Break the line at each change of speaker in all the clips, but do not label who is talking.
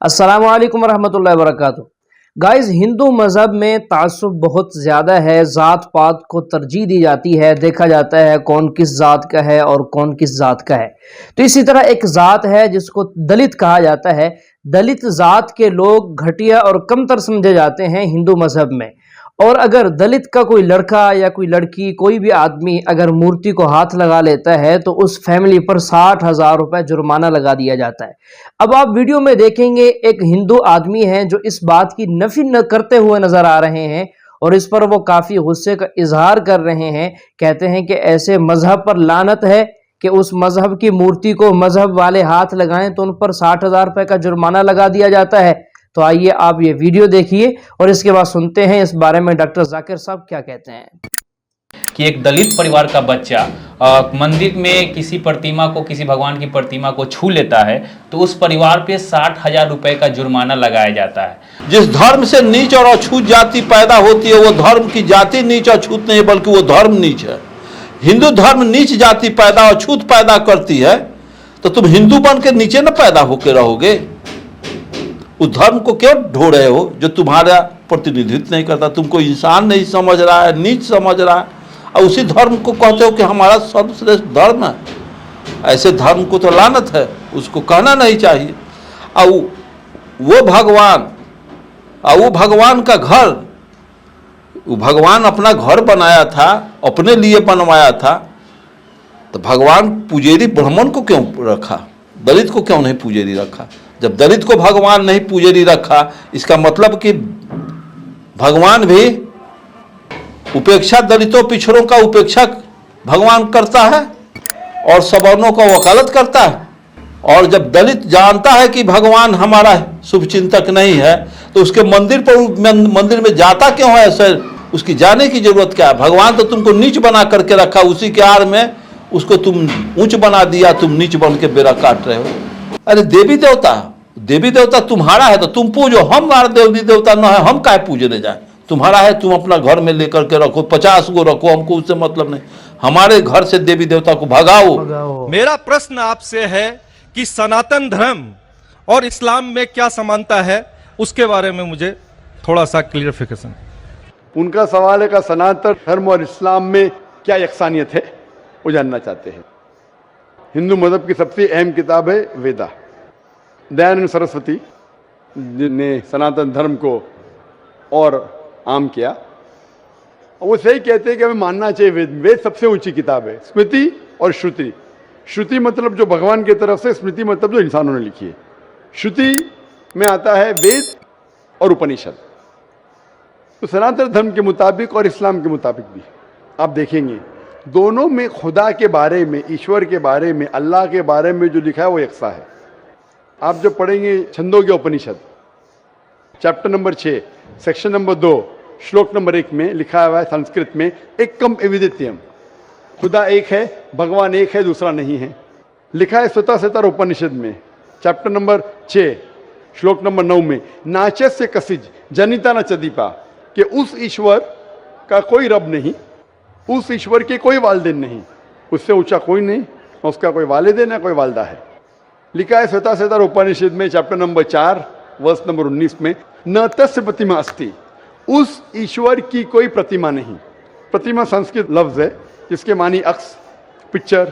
अस्सलामु अलैकुम वरहमतुल्लाहि वबरकातुहू। गाइस, हिंदू मज़हब में तासुब बहुत ज़्यादा है। ज़ात पात को तरजीह दी जाती है, देखा जाता है कौन किस ज़ात का है और कौन किस ज़ात का है। तो इसी तरह एक ज़ात है जिसको दलित कहा जाता है। दलित ज़ात के लोग घटिया और कमतर समझे जाते हैं हिंदू मज़हब में। और अगर दलित का कोई लड़का या कोई लड़की, कोई भी आदमी अगर मूर्ति को हाथ लगा लेता है तो उस फैमिली पर 60,000 रुपये जुर्माना लगा दिया जाता है। अब आप वीडियो में देखेंगे एक हिंदू आदमी है जो इस बात की नफी न करते हुए नजर आ रहे हैं और इस पर वो काफी गुस्से का इजहार कर रहे हैं। कहते हैं कि ऐसे मजहब पर लानत है कि उस मजहब की मूर्ति को मजहब वाले हाथ लगाएं तो उन पर 60,000 रुपये का जुर्माना लगा दिया जाता है। तो आइए आप ये वीडियो देखिए और इसके बाद सुनते हैं इस बारे में डॉक्टर जाकिर साहब क्या कहते हैं।
कि एक दलित परिवार का बच्चा मंदिर में किसी प्रतिमा को, किसी भगवान की प्रतिमा को छू लेता है तो उस परिवार पे 60,000 रुपए का जुर्माना लगाया जाता है।
जिस धर्म से नीच और अछूत जाति पैदा होती है वो धर्म की जाति नीच अछूत नहीं है, बल्कि वो धर्म नीच है। हिंदू धर्म नीच जाति पैदा अछूत पैदा करती है, तो तुम हिंदू बन के नीचे न पैदा होकर रहोगे। उस धर्म को क्यों ढो रहे हो जो तुम्हारा प्रतिनिधित्व नहीं करता, तुमको इंसान नहीं समझ रहा है, नीच समझ रहा है, और उसी धर्म को कहते हो कि हमारा सर्वश्रेष्ठ धर्म है। ऐसे धर्म को तो लानत है, उसको कहना नहीं चाहिए। और वो भगवान का घर, वो भगवान अपना घर बनाया था, अपने लिए बनवाया था, तो भगवान पुजेरी ब्राह्मण को क्यों रखा, दलित को क्यों नहीं पुजेरी रखा? जब दलित को भगवान नहीं पुजेरी रखा, इसका मतलब कि भगवान भी उपेक्षा, दलितों पिछड़ों का उपेक्षा भगवान करता है और सवर्णों का वकालत करता है। और जब दलित जानता है कि भगवान हमारा शुभचिंतक नहीं है तो उसके मंदिर में जाता क्यों है? सर, उसकी जाने की जरूरत क्या है? भगवान तो तुमको नीच बना करके रखा, उसी के आड़ में उसको तुम ऊंच बना दिया, तुम नीच बन के बेड़ा काट रहे हो। अरे देवी देवता तुम्हारा है तो तुम पूजो, हमारा देवी देवता न है, हम काहे पूजने जाए? तुम्हारा है, तुम अपना घर में लेकर के रखो, 50 गो रखो, हमको उससे मतलब नहीं। हमारे घर से देवी देवता को भगाओ।
मेरा प्रश्न आपसे है कि सनातन धर्म और इस्लाम में क्या समानता है, उसके बारे में मुझे थोड़ा सा क्लियरिफिकेशन।
उनका सवाल है कि सनातन धर्म और इस्लाम में क्या यकसानियत है, वो जानना चाहते हैं। हिंदू मजहब की सबसे अहम किताब है वेदा। दयानंद सरस्वती ने सनातन धर्म को और आम किया, और वो सही कहते हैं कि हमें मानना चाहिए वेद सबसे ऊंची किताब है। स्मृति और श्रुति, श्रुति मतलब जो भगवान की तरफ से, स्मृति मतलब जो इंसानों ने लिखी है। श्रुति में आता है वेद और उपनिषद। तो सनातन धर्म के मुताबिक और इस्लाम के मुताबिक भी आप देखेंगे दोनों में खुदा के बारे में, ईश्वर के बारे में, अल्लाह के बारे में जो लिखा है वो यकसा है। आप जब पढ़ेंगे छंदोग्य उपनिषद चैप्टर नंबर 6 सेक्शन नंबर 2 श्लोक नंबर 1 में लिखा हुआ है संस्कृत में, एकम एविदित्यम, खुदा एक है, भगवान एक है, दूसरा नहीं है। लिखा है स्वतः उपनिषद में चैप्टर नंबर 6 श्लोक नंबर 9 में, नाचस्य कसिज जनिता न चदीपा, कि उस ईश्वर का कोई रब नहीं, उस ईश्वर के कोई वालिदैन नहीं, उससे ऊंचा कोई नहीं, उसका कोई वालिदैन है, कोई वालदा है। लिखा है स्वतः उपनिषद में चैप्टर नंबर 4 वर्ष नंबर 19 में, न तस्य प्रतिमा अस्ति, उस ईश्वर की कोई प्रतिमा नहीं। प्रतिमा संस्कृत लफ्ज है जिसके मानी अक्स, picture,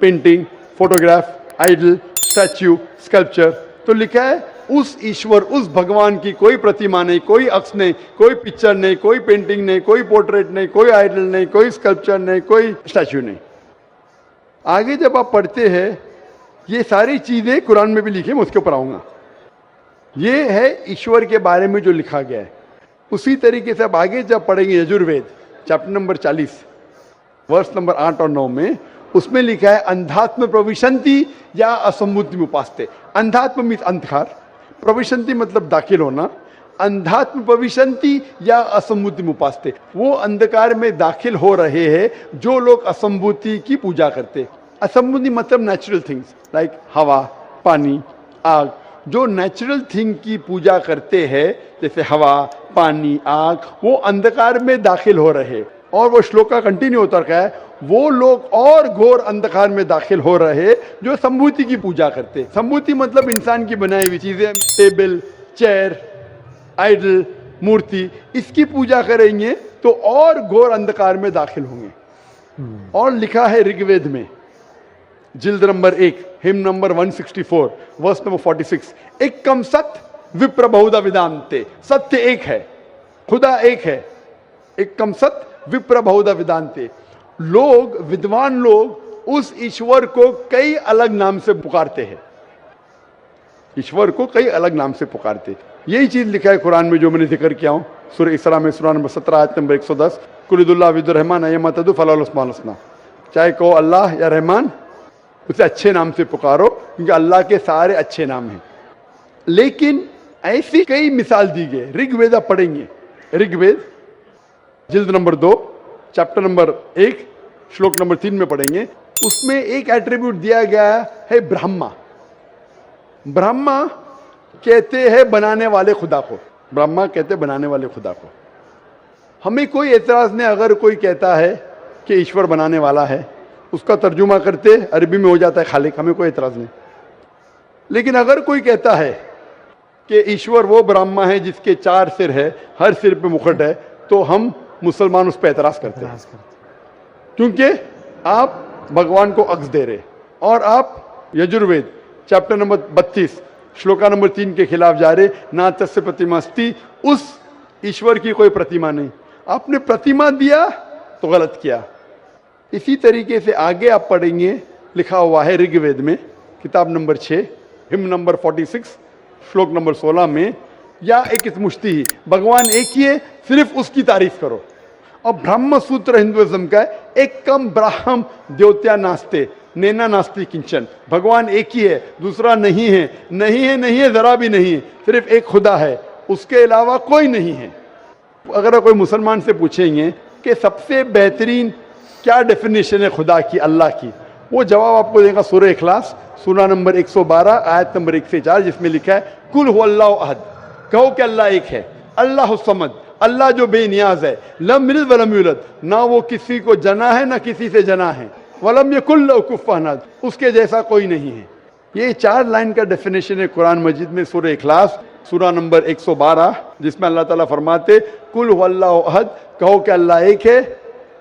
painting, photograph, idol, statue, sculpture. तो लिखा है उस ईश्वर, उस भगवान की कोई प्रतिमा नहीं, कोई अक्स नहीं, कोई पिक्चर नहीं, कोई पेंटिंग नहीं, कोई पोर्ट्रेट नहीं, कोई आइडल नहीं, कोई स्कल्पचर नहीं, कोई स्टैच्यू नहीं। आगे जब आप पढ़ते हैं, ये सारी चीजें कुरान में भी लिखी, मैं उसके ऊपर आऊंगा। ये है ईश्वर के बारे में जो लिखा गया है। उसी तरीके से अब आगे जब पढ़ेंगे यजुर्वेद चैप्टर नंबर 40 वर्ष नंबर 8 और 9 में, उसमें लिखा है अंधात्म प्रविशंति या असम्मुति उपास्ते। अंधात्म मीन्स अंधकार, प्रविशंति मतलब दाखिल होना, अंधात्म प्रविशंति या असम्मुति उपास्ते, वो अंधकार में दाखिल हो रहे हैं जो लोग असम्भूति की पूजा करते। असम्भूति मतलब नेचुरल थिंग्स लाइक हवा, पानी, आग, जो नेचुरल थिंग की पूजा करते हैं जैसे हवा, पानी, आग, वो अंधकार में दाखिल हो रहे। और वो श्लोक का कंटिन्यू होता रखा है, वो लोग और घोर अंधकार में दाखिल हो रहे जो संभूति की पूजा करते। संभूति मतलब इंसान की बनाई हुई चीजें, टेबल, चेयर, आइडल, मूर्ति, इसकी पूजा करेंगे तो और घोर अंधकार में दाखिल होंगे। और लिखा है ऋग्वेद में, जिल्द number 1, hymn number 164, verse number 46, एकम सत्य विप्र बहुधा विदांते। सत्य एक है, खुदा एक है, एकम सत्य विप्र बहुधा विदांते। लोग, विद्वान लोग उस ईश्वर को कई अलग नाम से पुकारते हैं, ईश्वर को कई अलग नाम से पुकारते। यही चीज लिखा है कुरान में जो मैंने जिक्र किया हूं, सूरह इसरा में सूरह नंबर 17 आयत नंबर 110, कुलिदुल्लाह विदुर रहमान अय्यमा तदु फलाल उस्मान हसना। चाहे कहो अल्लाह या रहमान, उसे अच्छे नाम से पुकारो, क्योंकि अल्लाह के सारे अच्छे नाम हैं। लेकिन ऐसी कई मिसाल दी गई। ऋग्वेद आप पढ़ेंगे, ऋग्वेद जिल्द नंबर 2, चैप्टर नंबर 1, श्लोक नंबर 3 में पढ़ेंगे। उसमें एक एट्रीब्यूट दिया गया है ब्रह्मा। ब्रह्मा कहते हैं बनाने वाले खुदा को, ब्रह्मा कहते हैं बनाने वाले खुदा को। हमें कोई एतराज नहीं अगर कोई कहता है कि ईश्वर बनाने वाला है, उसका तर्जुमा करते अरबी में हो जाता है खालिक, हमें कोई एतराज नहीं। लेकिन अगर कोई कहता है कि ईश्वर वो ब्रह्मा है जिसके 4 सिर है, हर सिर पे मुकुट है, तो हम मुसलमान उस पर एतराज करते हैं, क्योंकि आप भगवान को अक्स दे रहे। और आप Yajurveda chapter number 32 shloka number 3 के खिलाफ जा रहे, ना तस्य प्रतिमास्ति, उस ईश्वर की कोई प्रतिमा नहीं। आपने प्रतिमा दिया तो गलत किया। इसी तरीके से आगे आप पढ़ेंगे, लिखा हुआ है ऋग्वेद में किताब नंबर 6, हिम नंबर 46, श्लोक नंबर 16 में, या एक मुश्ती ही, भगवान एक ही है, सिर्फ उसकी तारीफ करो। और ब्रह्म सूत्र हिंदुइज्म का है, एक कम ब्राह्म द्योत्या नास्ते नैना नास्ति किंचन। भगवान एक ही है, दूसरा नहीं है, नहीं है, नहीं है, जरा भी नहीं है, सिर्फ एक खुदा है, उसके अलावा कोई नहीं है। अगर कोई मुसलमान से पूछेंगे कि सबसे बेहतरीन क्या डेफिनेशन है खुदा की, अल्लाह की, वो जवाब आपको देगा सूरह इखलास, सूरा नंबर 112 आयत नंबर 1 से 4, जिसमें लिखा है कुल हुवल्लाहु अहद, कहो कि अल्लाह एक है, अल्लाह समद, अल्लाह जो बेनियाज है, लम यलिद वलम यूलद, ना वो किसी को जना है ना किसी से जना है, वलम यकुल लहू कुफुवन अहद, उसके जैसा कोई नहीं है। ये 4 लाइन का डेफिनेशन है कुरान मजीद में, सूरह इखलास सूरा नंबर 112, जिसमें अल्लाह ताला फरमाते कुल हुवल्लाहु अहद, कहो कि अल्लाह एक है,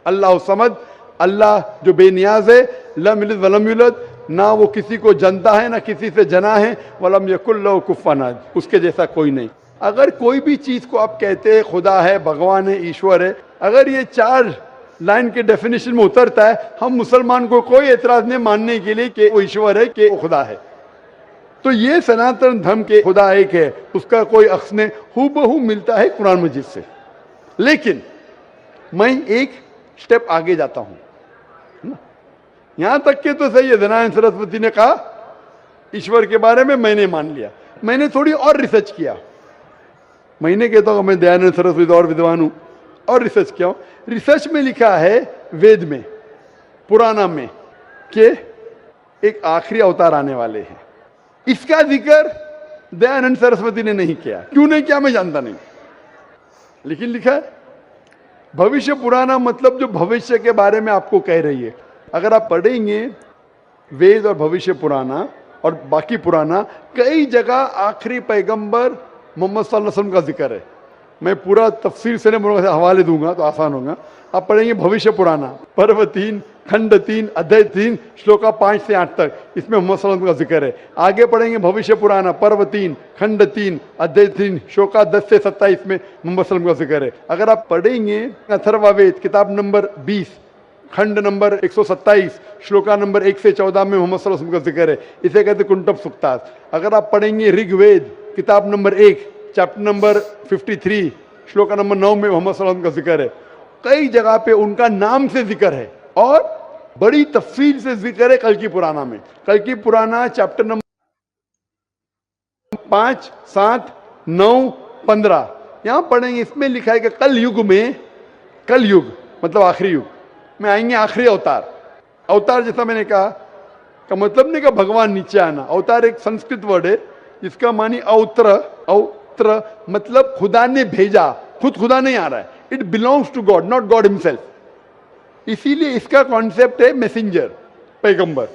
अल्लाह समद, अल्लाह जो बेनियाज है, लम यलिद वलम यूलद, ना वो किसी को जनता है ना किसी से जना है, वलम यकुल लहू कुफुवन अहद, उसके जैसा कोई नहीं। अगर कोई भी चीज को आप कहते हैं खुदा है, भगवान है, ईश्वर है, अगर ये 4 लाइन के डेफिनेशन में उतरता है, हम मुसलमान को कोई एतराज नहीं मानने के लिए कि वो ईश्वर है, कि वो खुदा है। तो ये सनातन धर्म के खुदा एक है, उसका कोई अक्स नहीं, हूबहू मिलता है कुरान मजीद से। लेकिन मैं एक स्टेप आगे जाता हूं, यहां तक के तो सही है, दयानंद सरस्वती ने कहा ईश्वर के बारे में, मैंने मान लिया। मैंने थोड़ी और रिसर्च किया, मैंने कहता हूं मैं दयानंद सरस्वती और विद्वान हूं, और रिसर्च किया। रिसर्च में लिखा है वेद में, पुराना में, कि एक आखिरी अवतार आने वाले हैं। इसका जिक्र दयानंद सरस्वती ने नहीं किया, क्यों नहीं किया मैं जानता नहीं, लेकिन लिखा है भविष्य पुराना, मतलब जो भविष्य के बारे में आपको कह रही है। अगर आप पढ़ेंगे वेद और भविष्य पुराना और बाकी पुराना, कई जगह आखिरी पैगंबर मोहम्मद सल्लल्लाहु अलैहि वसल्लम का जिक्र है। मैं पूरा तफसीर से हवाले दूंगा तो आसान होगा। आप पढ़ेंगे भविष्य पुराना पर्व 3 खंड 3 अध्याय 3 श्लोका 5 से 8 तक, इसमें मोहम्मद सल्लल्लाहु अलैहि वसल्लम का जिक्र है। आगे पढ़ेंगे भविष्य पुराना पर्व 3 खंड 3 अध्याय 3 श्लोका 10 से 27 में मोहम्मद सल्लल्लाहु अलैहि वसल्लम का जिक्र है। अगर आप पढ़ेंगे अथर्ववेद किताब नंबर 20 खंड नंबर 127 श्लोका नंबर 1 से 14 में मोहम्मद सल्लल्लाहु अलैहि वसल्लम का जिक्र है, इसे कहते कुंटब सुक्तास। अगर आप पढ़ेंगे ऋग्वेद किताब number 1 chapter number 53 shloka number 9 में मोहम्मद सल्लल्लाहु अलैहि वसल्लम का जिक्र है। कई जगह पे उनका नाम से जिक्र है और बड़ी तफसील से जिक्र है। कल की पुराना में, कल की पुराना चैप्टर नंबर 5, 7, 9, 15 यहां पढ़ेंगे। इसमें लिखा है कि कल युग में, कल युग मतलब आखिरी युग में आएंगे आखिरी अवतार। अवतार जैसा मैंने कहा का मतलब नहीं कि भगवान नीचे आना। अवतार एक संस्कृत वर्ड है जिसका मानी अवत्र, अवत्र मतलब खुदा ने भेजा, खुद खुदा नहीं आ रहा है। It belongs to God, not God himself. इसीलिए इसका कॉन्सेप्ट है मैसेंजर, पैगंबर।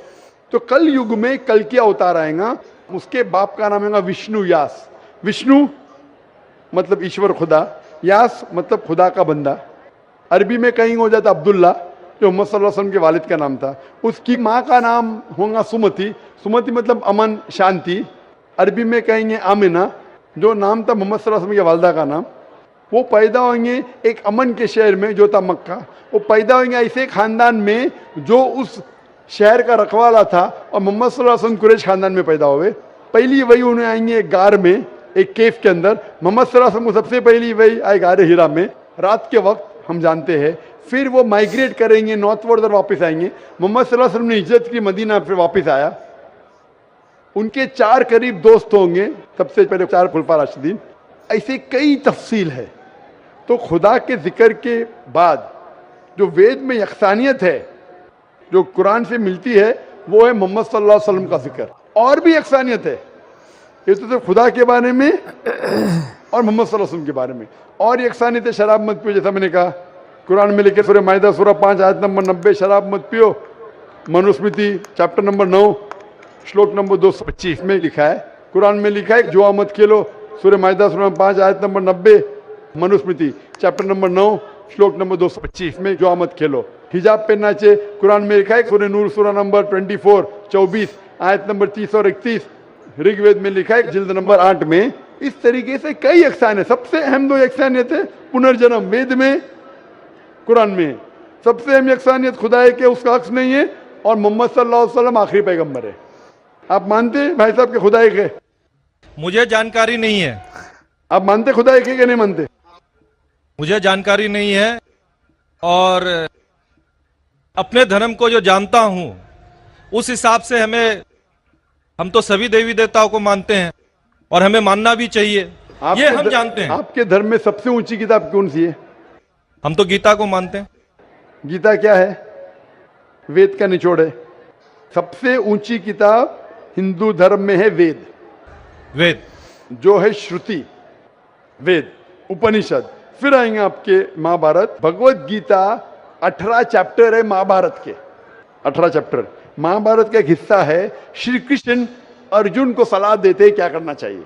तो कल युग में कल क्या अवतार आएगा, उसके बाप का नाम है विष्णु यास। विष्णु मतलब ईश्वर खुदा, यास मतलब खुदा का बंदा। अरबी में कहीं हो जाता अब्दुल्ला, जो मोहम्मद सल्लल्लाहु अलैहि वसल्लम के वालिद का नाम था। उसकी माँ का नाम होगा सुमति, सुमति मतलब अमन शांति। अरबी में कहेंगे आमिना, जो नाम था मोहम्मद सल्लल्लाहु अलैहि वसल्लम की वालदा का नाम। वो पैदा होंगे एक अमन के शहर में जो था मक्का। वो पैदा होंगे ऐसे खानदान में जो उस शहर का रखवाला था, और मोहम्मद सल्लल्लाहु अलैहि वसल्लम कुरैश खानदान में पैदा हुए। पहली वही उन्हें आएंगे एक गार में, एक केफ के अंदर। मोहम्मद सल्लल्लाहु अलैहि वसल्लम को सबसे पहली वही आए गार हिरा में रात के वक्त, हम जानते हैं। फिर वो माइग्रेट करेंगे नॉर्थ वर्ड और वापस आएंगे। मोहम्मद सल्लल्लाहु अलैहि वसल्लम ने हिजरत की, मदीना फिर वापस आया। उनके 4 करीब दोस्त होंगे, सबसे पहले 4 खुलफा राशिदीन। ऐसे कई तफसील है। तो खुदा के जिक्र के बाद जो वेद में यकसानियत है, जो कुरान से मिलती है, वो है मोहम्मद सल्लल्लाहु अलैहि वसल्लम का जिक्र। और भी यकसानियत है, ये तो सिर्फ खुदा के बारे में और मोहम्मद सल्लल्लाहु अलैहि वसल्लम के बारे में। और यकसानियत है, शराब मत पियो, जैसा मैंने कहा कुरान में लिखे सूरह माइदा सूरह 5 आयत नंबर 90, शराब मत पियो। मनुस्मृति चैप्टर नंबर 9 श्लोक नंबर 225 में लिखा है। कुरान में लिखा है जुआ मत खेलो, सूरह माइदा सूरह 5 आयत नंबर 90। मनुस्मृति चैप्टर नंबर 9 श्लोक नंबर 225 में जुआ मत खेलो। हिजाब पहनना चाहिए, कुरान में लिखा है सूरह नूर सूरह नंबर 24 आयत नंबर 30 और 31। ऋग्वेद में लिखा है जिल्द नंबर 8 में। इस तरीके से कई यकसानियत। सबसे अहम 2 यकसानियत है पुनर्जन्म, वेद में कुरान में। सबसे अहम यकसानियत खुदा है कि उसका अक्स नहीं है, और मोहम्मद सल्लल्लाहु अलैहि वसल्लम आखिरी पैगंबर है। आप मानते हैं भाई साहब के खुदा एक है?
मुझे जानकारी नहीं है।
आप मानते खुदा एक है कि नहीं मानते?
मुझे जानकारी नहीं है, और अपने धर्म को जो जानता हूं उस हिसाब से हम तो सभी देवी देवताओं को मानते हैं, और हमें मानना भी चाहिए, ये हम जानते हैं।
आपके धर्म में सबसे ऊंची किताब कौन सी है?
हम तो गीता को मानते हैं।
गीता क्या है? वेद का निचोड़ है। सबसे ऊंची किताब हिंदू धर्म में है वेद।
वेद
जो है श्रुति, वेद, उपनिषद। फिर आएंगे आपके महाभारत। भगवत गीता 18 चैप्टर है महाभारत के, 18 चैप्टर। महाभारत का एक हिस्सा है। श्री कृष्ण अर्जुन को सलाह देते हैं क्या करना चाहिए,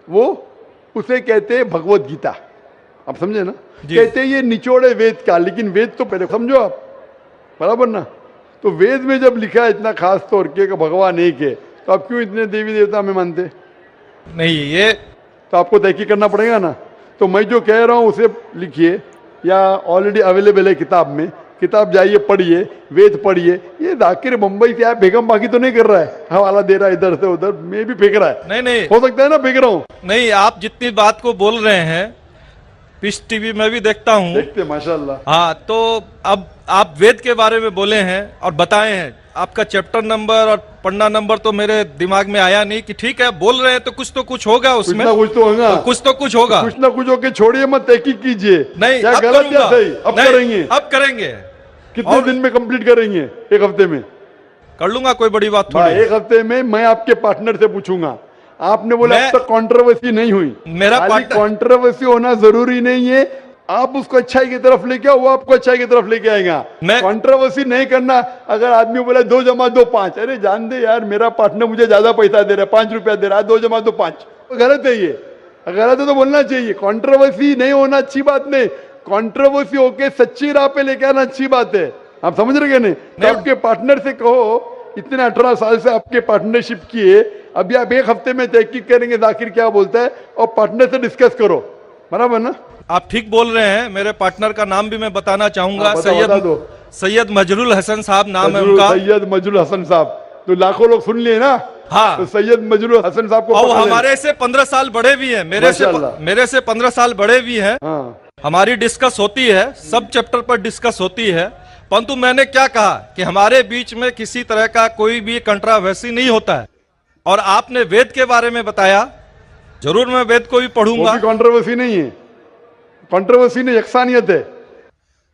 वो उसे कहते हैं भगवत गीता। आप समझे ना? कहते हैं ये निचोड़ है वेद का, लेकिन वेद तो पहले समझो आप, बराबर ना? तो वेद में जब लिखा है इतना खास तौर के भगवान एक है, तो आप क्यों इतने देवी देवता में मानते
नहीं? ये
तो आपको तहकीक करना पड़ेगा ना। तो मैं जो कह रहा हूँ उसे लिखिए, या ऑलरेडी अवेलेबल है किताब में। किताब जाइए पढ़िए, वेद पढ़िए। ये जाकिर मुंबई से आया बेगम बाकी तो नहीं कर रहा है, हवाला दे रहा है इधर से उधर, मैं भी फेंक रहा है।
नहीं
हो सकता है ना फेंक रहा हूँ।
नहीं, आप जितनी बात को बोल रहे हैं पीस टीवी में भी देखता हूँ।
देखते माशाल्लाह।
हाँ, तो अब आप वेद के बारे में बोले हैं और बताए हैं। आपका चैप्टर नंबर और पन्ना नंबर तो मेरे दिमाग में आया नहीं, कि ठीक है बोल रहे हैं तो कुछ होगा उसमें।
कुछ तो होगा,
कुछ तो कुछ होगा,
कुछ ना कुछ होके छोड़िए मत, तहकीक कीजिए।
नहीं
क्या
अब
गलत
करूंगा।
या सही? अब
नहीं,
करेंगे।
अब करेंगे।
कितने दिन में कंप्लीट करेंगे? 1 हफ्ते में
कर लूंगा, कोई बड़ी बात थोड़ी।
1 हफ्ते में मैं आपके पार्टनर से पूछूंगा। आपने बोला अब तक कंट्रोवर्सी नहीं हुई।
मेरा पार्टनर
कंट्रोवर्सी होना जरूरी नहीं है। आप उसको अच्छाई की तरफ लेके आओ, वो आपको अच्छाई की तरफ लेके आएगा। कंट्रोवर्सी नहीं करना। अगर आदमी बोला 2 जमा 2 5, अरे जान दे यार, मेरा पार्टनर मुझे ज्यादा पैसा दे रहा है, 5 रुपया दे रहा है, 2 जमा 2 5, गलत है ये। गलत है तो बोलना चाहिए। कंट्रोवर्सी नहीं होना अच्छी बात नहीं, कंट्रोवर्सी होके सच्ची राह पे लेके आना अच्छी बात है। आप समझ रहे हैं? नहीं आपके पार्टनर से कहो, इतने 18 साल से आपके पार्टनरशिप किए, अभी आप 1 हफ्ते में तहकीक करेंगे जाकिर क्या बोलता है, और पार्टनर से डिस्कस करो, बराबर ना?
आप ठीक बोल रहे हैं। मेरे पार्टनर का नाम भी मैं बताना चाहूंगा। सैयद मजरुल हसन साहब नाम है उनका।
सैयद मजरुल हसन साहब तो लाखों लोग सुन लिए ना।
हाँ,
तो सैयद मजरुल हसन साहब को
और हमारे से 15 साल बड़े भी हैं, मेरे से 15 साल बड़े भी हैं।
हाँ।
हमारी डिस्कस होती है, सब चैप्टर पर डिस्कस होती है। परंतु मैंने क्या कहा कि हमारे बीच में किसी तरह का कोई भी कंट्रोवर्सी नहीं होता है। और आपने वेद के बारे में बताया, जरूर मैं वेद को भी पढ़ूंगा।
कंट्रोवर्सी नहीं है, कंट्रोवर्सी नहीं, यकसानियत है।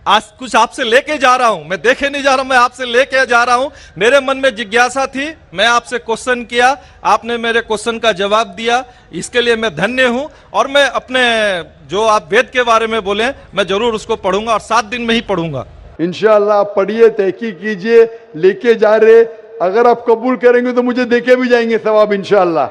आज कुछ आपसे लेके जा रहा हूं, मैं देखे नहीं जा रहा हूं, मैं आपसे लेके जा रहा हूं। मेरे मन में जिज्ञासा थी, मैं आपसे क्वेश्चन किया, आपने मेरे क्वेश्चन का जवाब दिया, इसके लिए मैं धन्य हूं। और मैं अपने जो आप वेद के बारे में बोले, मैं जरूर उसको पढ़ूंगा और 7 दिन में ही पढ़ूंगा।
इंशाअल्लाह आप पढ़िए, तहकीक कीजिए, लेके जा रहे, अगर आप कबूल करेंगे तो मुझे देके भी जाएंगे सवाब इंशाअल्लाह।